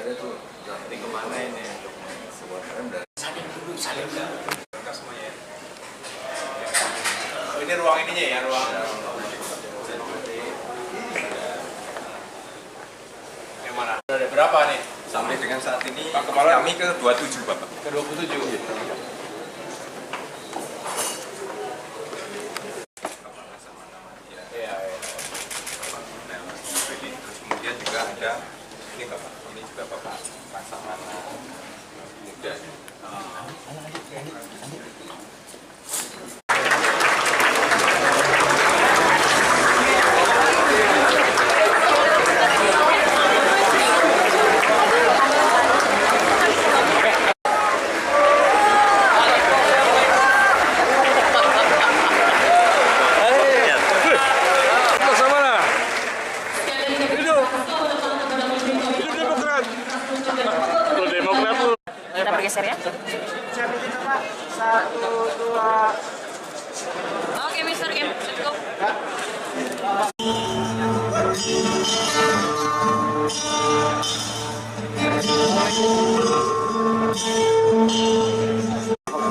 ada tuh. Nanti kemana ini? Salin dulu, salin dulu. Semuanya. Oh, ini ruang ininya ya, ruang. Yang mana? Ada berapa nih? Sampai dengan saat ini Pak Kepala kami ke 27 Bapak. Ke 27. Iya. Terus kemudian juga ada ini Bapak, ini juga Bapak Laksamana Muda. Kita bergeser ya. Siapin Pak. 1, 2. Oke, Mister Kim, let's go.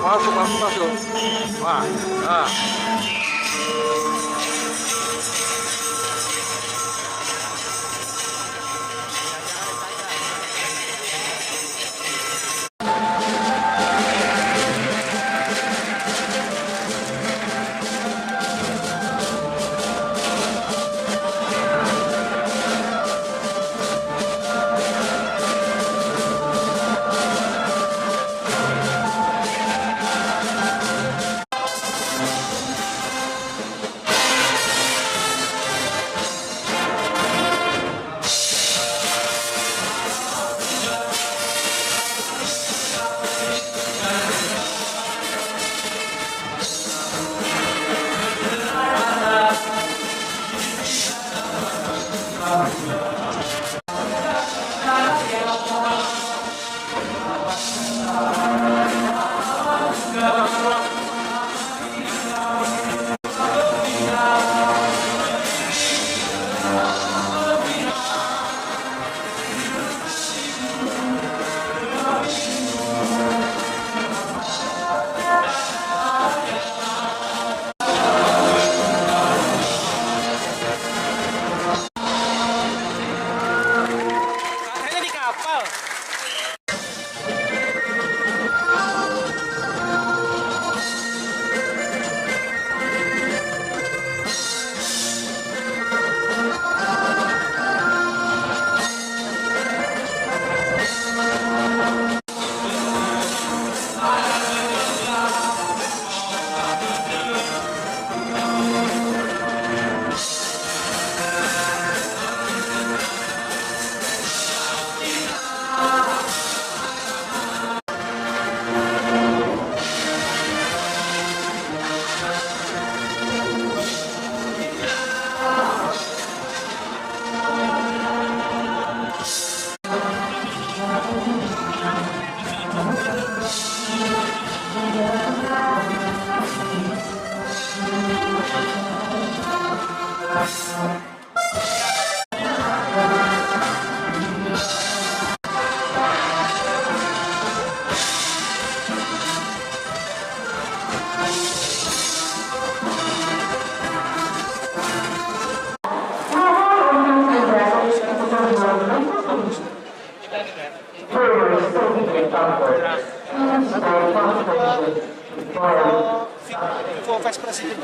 Masuk. Wah, nah. Vice President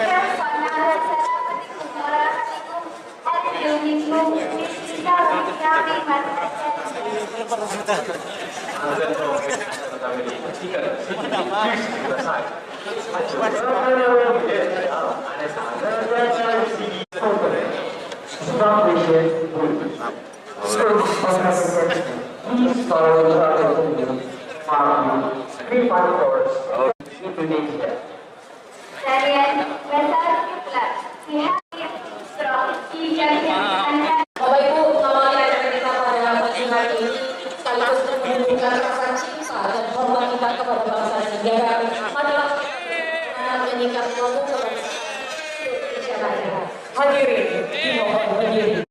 Bapak Ibu, mengawali acara kita pada pagi hari ini sekaligus untuk menunjukkan rasa cinta dan hormat kita kepada bangsa dan negara adalah menyikat kelompok kepada hadirin dimohon berdiri.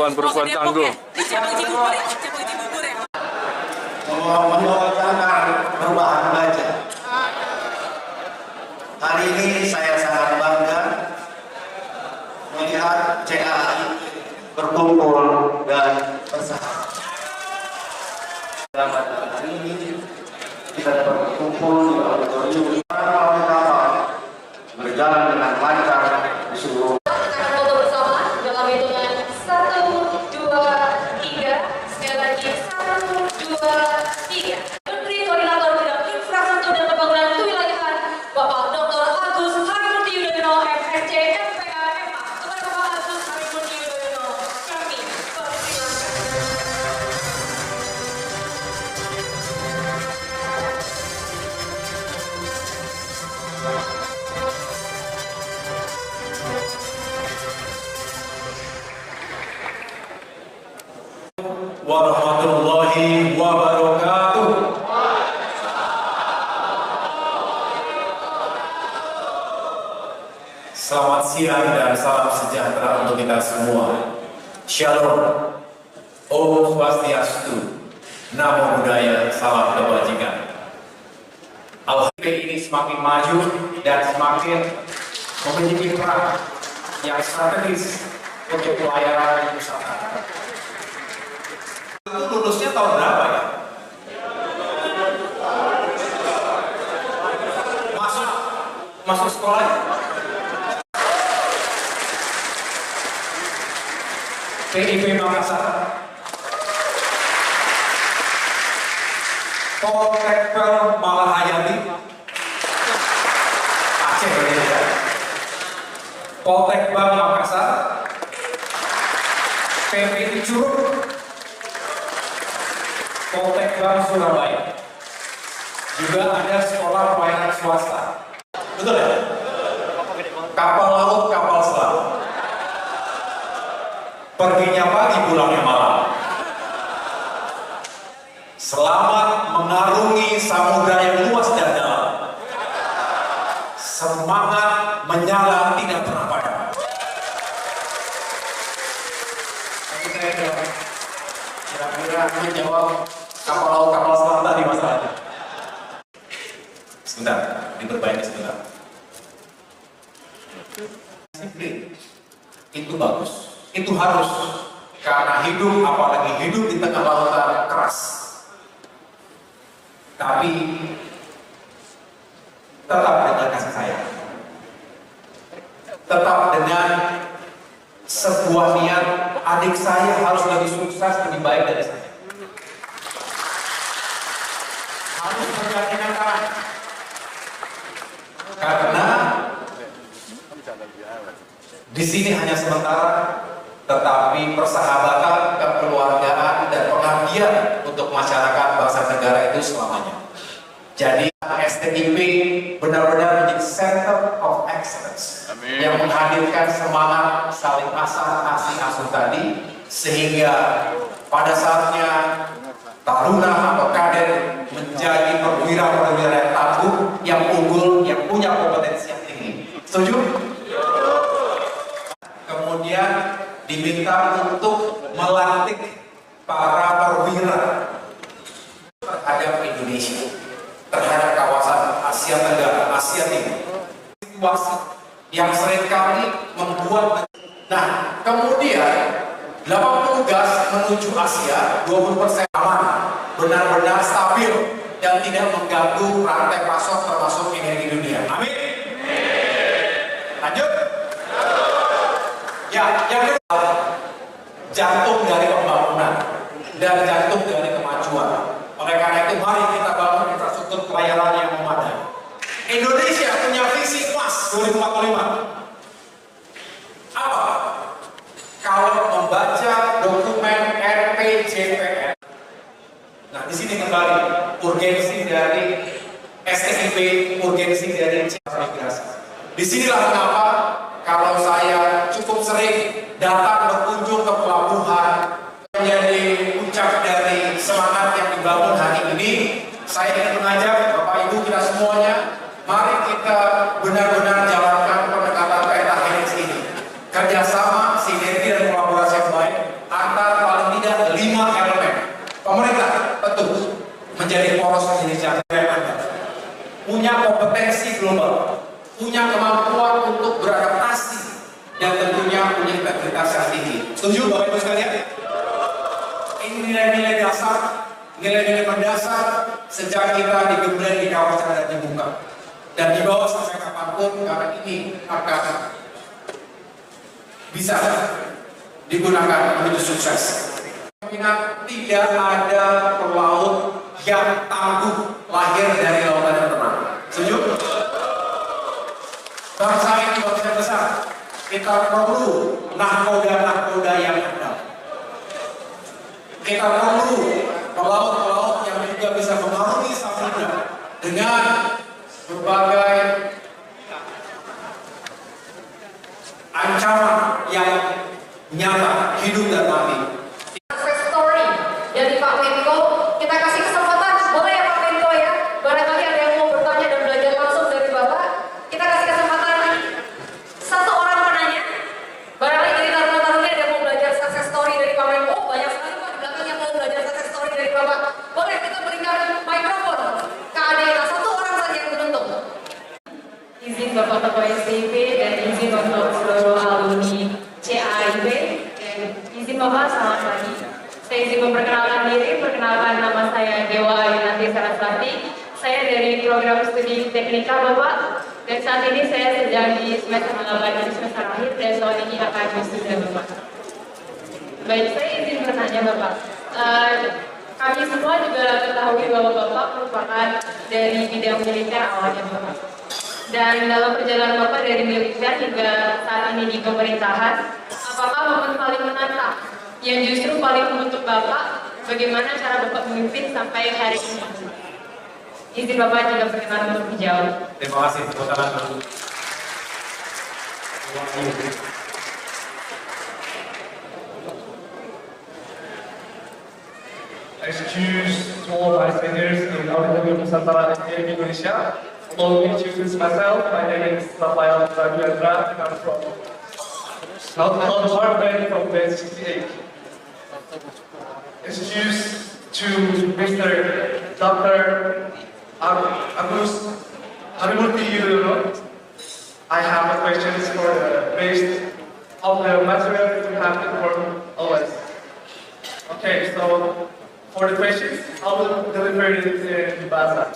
perempuan tangguh. Mewacanakan perubahan budget. Hari ini saya sangat bangga melihat CAI berkumpul dan bersahabat. Dalam hari ini kita berkumpul di auditorium berjalan dengan lancar di seluruh. Akan foto bersama dalam hitungan 1, 2, 3. Sekali lagi 1, 2, 3. Menteri Koordinator Bidang Infrastruktur dan Pembangunan Kewilayahan Bapak Dr. Agus Harimurti Yudhoyono MSc MPA MA. Kepada Bapak Agus Harimurti Yudhoyono kami persilakan. Warahmatullahi wabarakatuh. Selamat siang dan salam sejahtera untuk kita semua. Shalom. Om Swastiastu. Namo Buddhaya. Salam kebajikan. Alhamdulillah ini semakin maju dan semakin memiliki peran yang strategis untuk pelayanan usaha. Itu lulusnya tahun berapa ya? Masuk sekolah ya? PIP Makassar, Poltekpel Malahayati, Aceh berarti ya. Poltekbang Makassar, PPI Curug, Poltekbang Surabaya. Juga ada sekolah pelayanan swasta. Betul ya? Kapal laut, kapal selam. Perginya pagi, pulangnya malam. Selamat mengarungi samudra yang luas dan dalam. Semangat menyala tidak pernah padam. Kira-kira menjawab kapal laut, kapal selam tadi masalahnya. Sebentar, diperbaiki sebentar. Disiplin itu bagus, itu harus, karena hidup, apalagi hidup di tengah lautan keras. Tapi tetap dengan kasih sayang, tetap dengan sebuah niat, adik saya harus lebih sukses, lebih baik dari saya. Harus bergandengan tangan. Karena di sini hanya sementara, tetapi persahabatan, kekeluargaan, dan pengabdian untuk masyarakat bangsa negara itu selamanya. Jadi STIP benar-benar menjadi center of excellence. Amin. Yang menghadirkan semangat saling asih asuh tadi, sehingga pada saatnya taruna atau kader menjadi perwira-perwira yang tangguh, yang unggul, yang punya kompetensi yang tinggi. Setuju? Kemudian diminta untuk melantik para perwira terhadap Indonesia, terhadap kawasan Asia Tenggara, Asia Timur. Situasi yang seringkali membuat. Nah, kemudian 80 gas menuju Asia, 20% aman, benar-benar stabil dan tidak mengganggu rantai pasok termasuk energi dunia. Amin. Lanjut. Ya, yang kedua, jantung dari pembangunan dan jantung dari kemajuan. Oleh karena itu, mari kita bangun infrastruktur pelayanan yang memadai. Indonesia punya visi emas 2045. Apa? Kalau membaca dokumen RPJPN, nah di sini kembali urgensi dari STIP, urgensi dari migrasi. Disinilah mengapa kalau saya cukup sering datang berkunjung ke pelabuhan, menjadi puncak dari semangat yang dibangun hari ini. Saya ingin mengajak Bapak Ibu kita semuanya, mari kita benar-benar jalankan pendekatan pentahelix ini. Kerjasama, sinergi dan kolaborasi yang baik punya kompetensi global, punya kemampuan untuk beradaptasi, dan tentunya punya integritas yang tinggi. Setuju Bapak Ibu sekalian? Ini nilai-nilai dasar, nilai-nilai mendasar sejak kita digembleng di kawasan dan dibuka. Dan dibawa sampai kapanpun, karena ini akan bisa digunakan menuju sukses. Tidak ada pelaut yang tangguh lahir dari lautan yang tenang. Setuju? Bangsa ini bangsa besar. Kita perlu nahkoda-nahkoda yang handal. Kita perlu pelaut-pelaut yang juga bisa mengarungi samudra dengan berbagai ancaman yang nyata, hidup dan mati. Success story dari Pak Menko, kita kasih kesempatan, boleh ya Pak Menko ya? Barangkali ada yang mau bertanya dan belajar langsung dari Bapak. Kita kasih kesempatan satu orang penanya. Barangkali dari taruna-taruna ada yang mau belajar success story dari Pak Menko. Banyak sekali Pak di belakang yang mau belajar success story dari Bapak. Boleh kita berikan mikrofon ke Adela, satu orang saja yang beruntung. Izin Bapak Ketua STIP dan izin untuk seluruh alumni CAIB. Izin Bapak, selamat pagi. Saya izin memperkenalkan diri. Perkenalkan, nama saya Dewa Yunanti Saraswati. Saya dari program studi teknika Bapak. Dan saat ini saya sedang di semester 8 di semester akhir dan tahun ini akan wisuda Bapak. Baik, saya izin bertanya Bapak. Kami semua juga ketahui bahwa Bapak merupakan dari bidang militer awalnya Bapak. Dan dalam perjalanan Bapak dari militer hingga saat ini di pemerintahan, apakah momen paling menantang yang justru paling membentuk Bapak, bagaimana cara Bapak memimpin sampai hari ini? Izin Bapak juga berkenan untuk dijawab. Terima kasih, tepuk tangan dulu. Excuse to all bystanders in Auditorium Nusantara STIP Indonesia. Allow me to introduce myself. My name is Rafael Raguendra and I'm from Health Department from Base 68. Excuse to Mr. Dr. Agus Harimurti Yudhoyono. I have a question for the base of the material that you have informed always. Okay, so for the questions, I will deliver it in bahasa.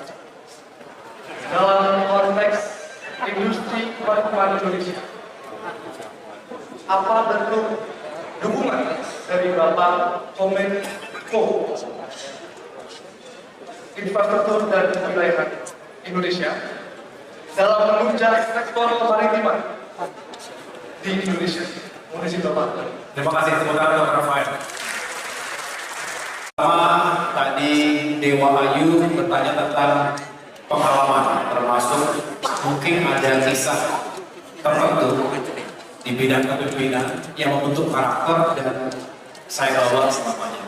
Dalam konteks industri perfilman Indonesia, apa bentuk dukungan dari Bapak Komenko Infrastruktur dan Wilayah Indonesia dalam menunjang sektor kemaritiman di Indonesia? Mohon izin Bapak. Terima kasih, tepuk tangan untuk Rafael. Pertama, tadi Dewa Ayu bertanya tentang pengalaman, termasuk mungkin ada kisah tertentu di bidang kepemimpinan yang membentuk karakter dan saya bawa selamanya.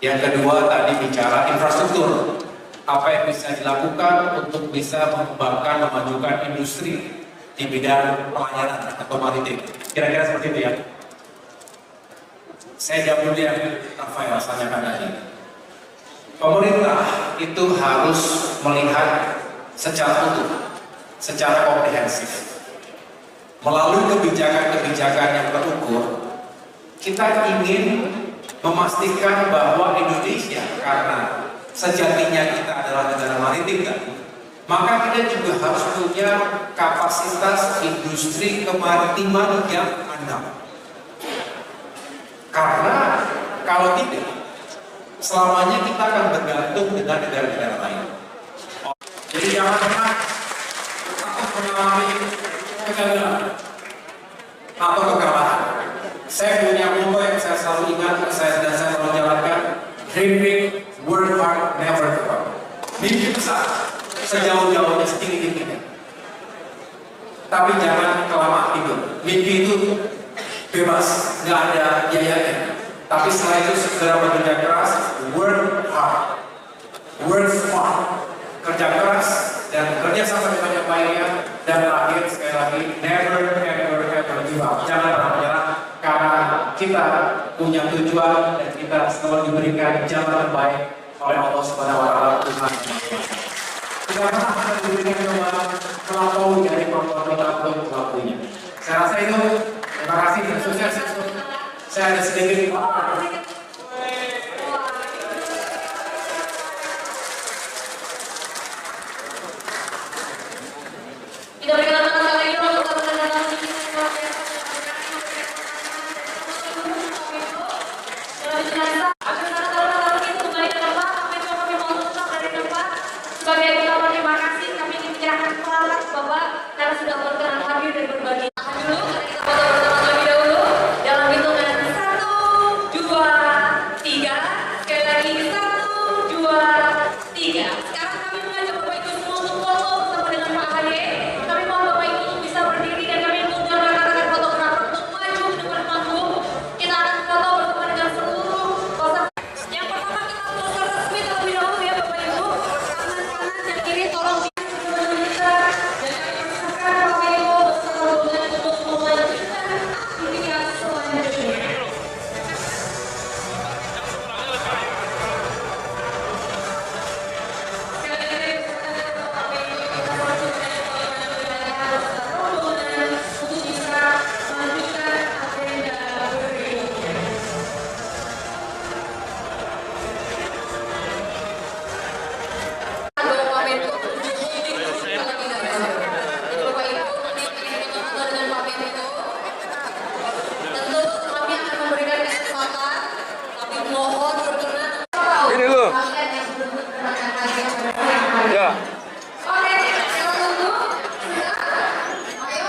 Yang kedua tadi bicara infrastruktur, apa yang bisa dilakukan untuk bisa mengembangkan, memajukan industri di bidang pelayanan atau maritim. Kira-kira seperti itu ya. Saya jawab dulu yang Rafael tanyakan tadi. Pemerintah itu harus melihat secara utuh, secara komprehensif. Melalui kebijakan-kebijakan yang terukur, kita ingin memastikan bahwa Indonesia, karena sejatinya kita adalah negara maritim kan, maka kita juga harus punya kapasitas industri kemaritiman yang andal. Karena kalau tidak, selamanya kita akan bergantung dengan negara-negara lain. Jadi jangan pernah takut mengalami kegagalan atau kekalahan. Saya punya motto yang saya selalu ingat, saya selalu jalankan: dream big, work hard, never give up. Mimpi besar, sejauh-jauhnya, setinggi-tingginya. Tapi jangan kelamaan tidur. Mimpi itu bebas, nggak ada biayanya. Tapi setelah itu segera bekerja keras, work hard, work smart, kerja keras dan kerja sampai sebanyak-banyaknya, dan terakhir sekali lagi never ever give up. Jangan pernah menyerah karena kita punya tujuan dan kita selalu diberikan jalan terbaik oleh Allah Subhanahu wa taala, Tuhan. tidak pernah akan diberikan melampaui dari kemampuan pelakunya. Saya rasa itu, terima kasih dan sukses. Saya ada sedikit. Kita berikan tangan sekali lagi untuk teman-teman di sini. Sebagai utama terima kasih kami ingin menyerahkan pelalas Bapak karena sudah berkenan hadir dan berbagi. Tahan dulu, karena kita foto bersama terlebih dahulu dalam hitungan 1, 2, 3. Sekali lagi 1, 2, 3. Sekarang kami mengajak Bapak Ibu semua untuk foto bersama dengan Pak Haye. Kami mohon Bapak Ibu untuk bisa berdiri dan kami mengundang rekan-rekan fotografer untuk maju ke depan panggung. Kita akan foto bersama dengan seluruh peserta. Yang pertama kita foto resmi terlebih dahulu ya Bapak Ibu. Kanan dan kiri tolong bisa dan kami persilakan Bapak Ibu bersama rombongan untuk melanjutkan aktivitas selanjutnya. Sekali lagi Bapak Ibu kita melanjutkan rombongan untuk bisa melanjutkan agenda berikutnya. Tentu kami akan memberikan kesempatan, tapi mohon berkenan. Ini lu. Ya. Oke, kita tunggu. Ayo.